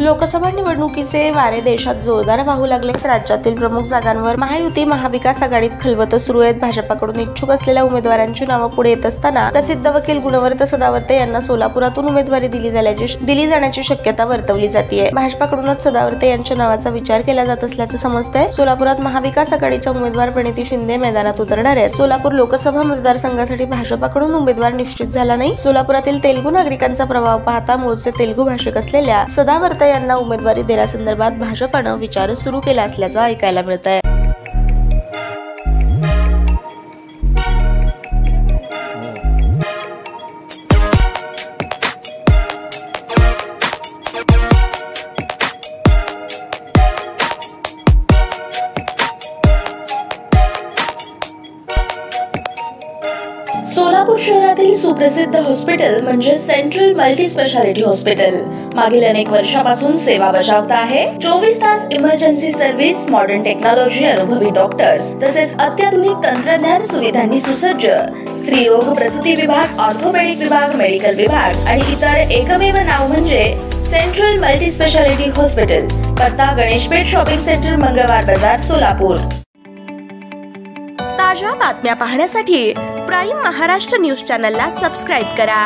लोकसभा निवडणुकीचे वारे देशात जोरदार वाहू लागले। राज्यातील प्रमुख जागांवर महायुती महाविकास आघाडीत खलबतं सुरू आहेत। भाजपाकडून इच्छुक असलेल्या उमेदवारांची नावं पुढे येत असताना प्रसिद्ध वकील गुणवर्त सदावर्ते यांना सोलापुरातून उमेदवारी दिली जाण्याची शक्यता वर्तवली जाते। भाजपाकडूनच सदावर्ते यांच्या नावाचा विचार केला जात असल्याचं समजतंय। सोलापुरात महाविकास आघाडीच्या उमेदवार प्रणिती शिंदे मैदानात उतरणार आहेत। सोलापूर लोकसभा मतदारसंघासाठी भाजपाकडून उमेदवार निश्चित झाला नाही। सोलापुरातील तेलुगू नागरिकांचा प्रभाव पाहता मूळचे तेलुगू भाषिक असलेल्या सदावर्ते यांना उमेदवारी देण्यासंदर्भात भाजपानं विचार सुरू केला असल्याचं ऐकायला मिळतंय। सोलापूर शहरातील सुप्रसिद्ध हॉस्पिटल म्हणजे सेंट्रल मल्टी स्पेशालिटी हॉस्पिटल मागील अनेक वर्षापासून सेवा बजावत आहे। 24 तास इमर्जन्सी सर्व्हिस, मॉडर्न टेक्नॉलॉजी, अनुभवी डॉक्टर्स तसेच अत्याधुनिक तंत्रज्ञान सुविधांनी सुसज्ज स्त्रीरोग प्रसूती विभाग, ऑर्थोपेडिक विभाग, मेडिकल विभाग आणि इतर एकमेव नाव म्हणजे सेंट्रल मल्टी स्पेशालिटी हॉस्पिटल। पत्ता गणेशपेठ शॉपिंग सेंटर, मंगळवार बाजार, सोलापूर। ताज्या बातम्या पाहण्यासाठी प्राईम महाराष्ट्र न्यूज चॅनलला सबस्क्राईब करा।